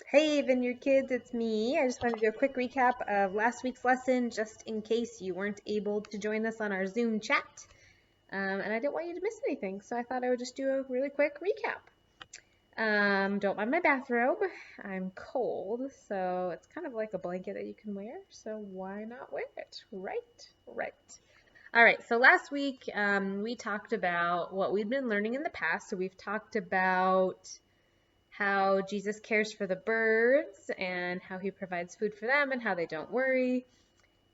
Hey Vineyard Kids, it's me. I just wanted to do a quick recap of last week's lesson just in case you weren't able to join us on our Zoom chat. And I didn't want you to miss anything, so I thought I would just do a really quick recap. Don't mind my bathrobe. I'm cold, so it's kind of like a blanket that you can wear, so why not wear it? Right. All right, so last week we talked about what we've been learning in the past. So we've talked about how Jesus cares for the birds and how he provides food for them and how they don't worry,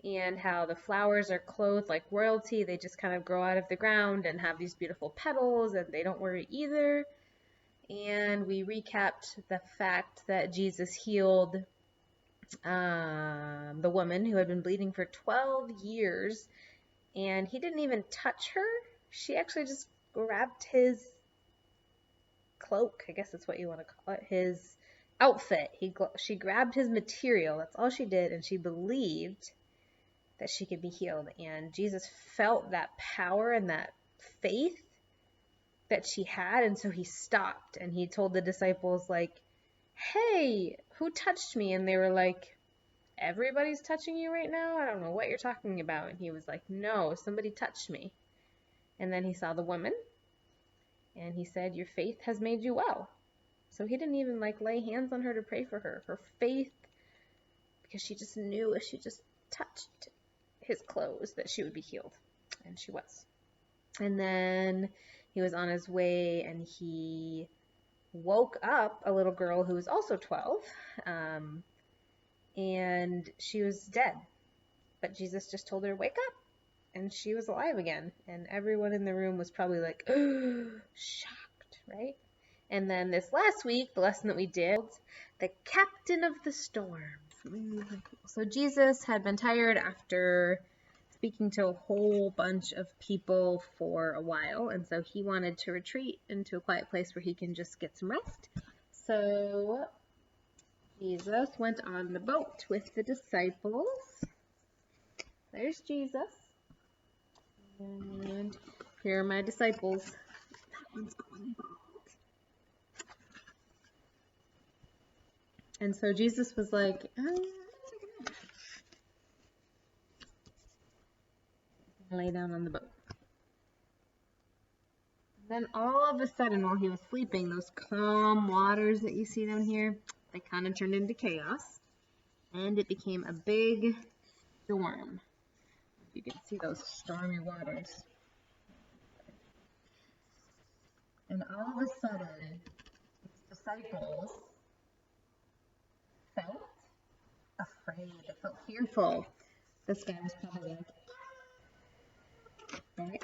and how the flowers are clothed like royalty. They just kind of grow out of the ground and have these beautiful petals, and they don't worry either. And we recapped the fact that Jesus healed the woman who had been bleeding for 12 years, and he didn't even touch her. She actually just grabbed his cloak, I guess that's what you want to call it, his outfit. She grabbed his material. That's all she did, and she believed that she could be healed. And Jesus felt that power and that faith that she had, and so he stopped and he told the disciples, like, hey, who touched me? And they were like, everybody's touching you right now? I don't know what you're talking about. And he was like, no, somebody touched me. And then he saw the woman, and he said, your faith has made you well. So he didn't even lay hands on her to pray for her. Her faith, because she just knew if she just touched his clothes that she would be healed. And she was. And then he was on his way, and he woke up a little girl who was also 12. And she was dead. But Jesus just told her, wake up. And she was alive again. And everyone in the room was probably like, shocked, right? And then this last week, the lesson that we did, the captain of the storm. So Jesus had been tired after speaking to a whole bunch of people for a while. And so he wanted to retreat into a quiet place where he can just get some rest. So Jesus went on the boat with the disciples. There's Jesus. And here are my disciples. That one's going. And so Jesus was like, lay down on the boat. Then all of a sudden, while he was sleeping, those calm waters that you see down here, they kind of turned into chaos. And it became a big storm. You can see those stormy waters. And all of a sudden, his disciples felt afraid. They felt fearful. This guy was probably like, right?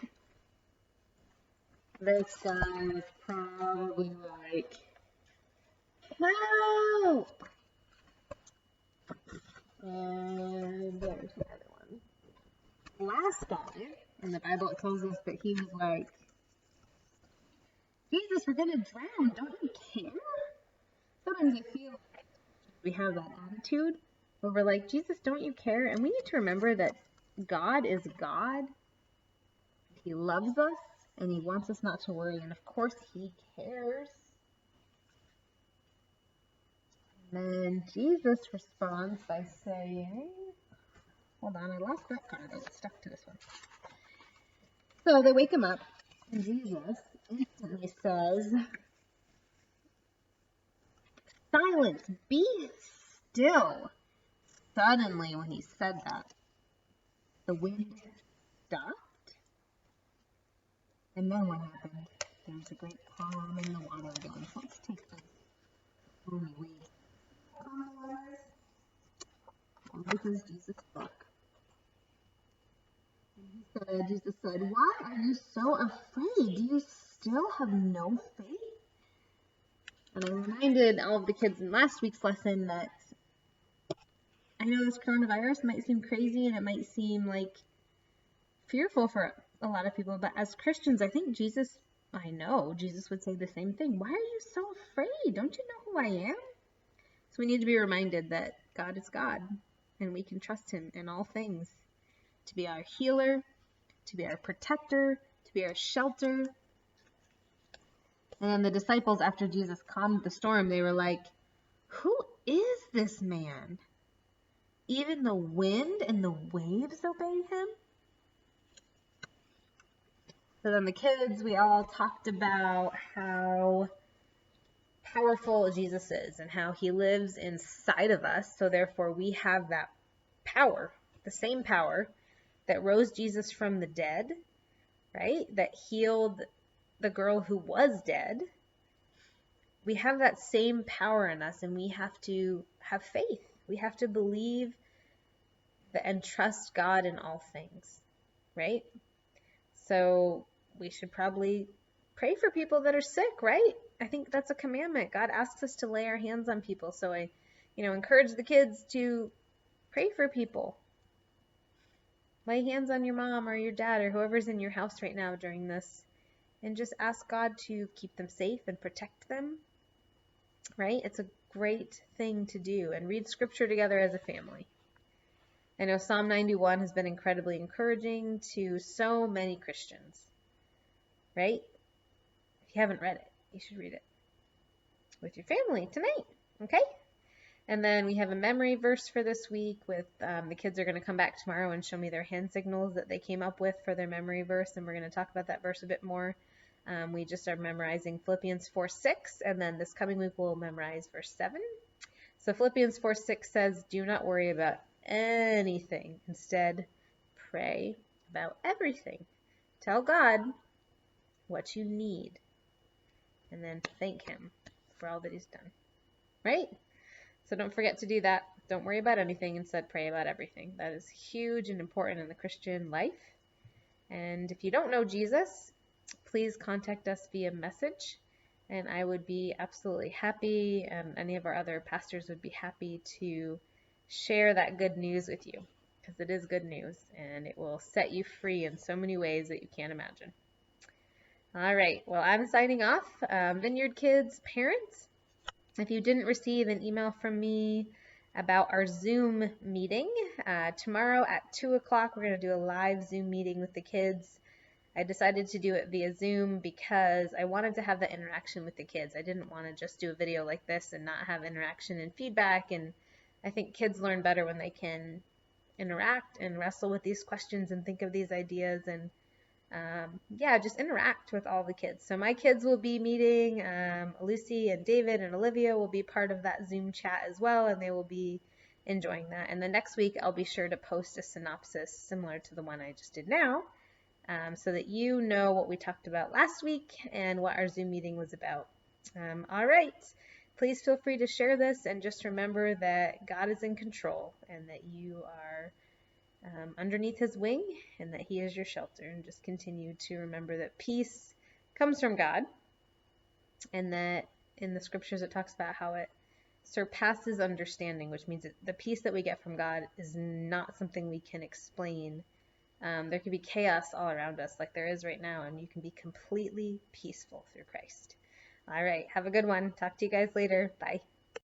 This guy was probably like, no! And there's the other one. Last guy, in the Bible, it tells us that he was like, Jesus, we're going to drown. Don't you care? Sometimes I feel like we have that attitude where we're like, Jesus, don't you care? And we need to remember that God is God. He loves us, and he wants us not to worry. And of course, he cares. And then Jesus responds by saying, hold on, I lost that card. I got stuck to this one. So they wake him up, and Jesus instantly says, silence, be still. Suddenly, when he said that, the wind stopped. And then what happened? There was a great calm in the water again. So let's take this when we read. This is Jesus' book. And Jesus said, why are you so afraid? Do you still have no faith? And I reminded all of the kids in last week's lesson that I know this coronavirus might seem crazy and it might seem like fearful for a lot of people, but as Christians, I think I know Jesus would say the same thing. Why are you so afraid? Don't you know who I am? So we need to be reminded that God is God, and we can trust him in all things, to be our healer, to be our protector, to be our shelter. And then the disciples, after Jesus calmed the storm, they were like, who is this man? Even the wind and the waves obey him? So then the kids, we all talked about how powerful Jesus is and how he lives inside of us. So therefore we have that power, the same power that rose Jesus from the dead, right? That healed the girl who was dead. We have that same power in us, and we have to have faith. We have to believe and trust God in all things, right? So we should probably pray for people that are sick, right? I think that's a commandment. God asks us to lay our hands on people. So I, encourage the kids to pray for people. Lay hands on your mom or your dad or whoever's in your house right now during this, and just ask God to keep them safe and protect them, right? It's a great thing to do, and read scripture together as a family. I know Psalm 91 has been incredibly encouraging to so many Christians, right? If you haven't read it, you should read it with your family tonight, okay? And then we have a memory verse for this week with the kids are going to come back tomorrow and show me their hand signals that they came up with for their memory verse, and we're going to talk about that verse a bit more. We just are memorizing Philippians 4:6, and then this coming week we'll memorize verse 7. So Philippians 4:6 says, "Do not worry about anything. Instead, pray about everything. Tell God what you need, and then thank him for all that he's done." Right? So don't forget to do that. Don't worry about anything. Instead, pray about everything. That is huge and important in the Christian life. And if you don't know Jesus, please contact us via message. And I would be absolutely happy, and any of our other pastors would be happy to share that good news with you, because it is good news and it will set you free in so many ways that you can't imagine. All right, well, I'm signing off. Vineyard Kids parents, if you didn't receive an email from me about our Zoom meeting, tomorrow at 2 o'clock, we're going to do a live Zoom meeting with the kids. I decided to do it via Zoom because I wanted to have that interaction with the kids. I didn't want to just do a video like this and not have interaction and feedback. And I think kids learn better when they can interact and wrestle with these questions and think of these ideas and just interact with all the kids. So my kids will be meeting. Lucy and David and Olivia will be part of that Zoom chat as well, and they will be enjoying that. And the next week I'll be sure to post a synopsis similar to the one I just did now, so that you know what we talked about last week and what our Zoom meeting was about. All right. Please feel free to share this, and just remember that God is in control and that you are underneath his wing and that he is your shelter. And just continue to remember that peace comes from God, and that in the scriptures it talks about how it surpasses understanding, which means that the peace that we get from God is not something we can explain. There could be chaos all around us like there is right now, and you can be completely peaceful through Christ. All right, have a good one. Talk to you guys later. Bye.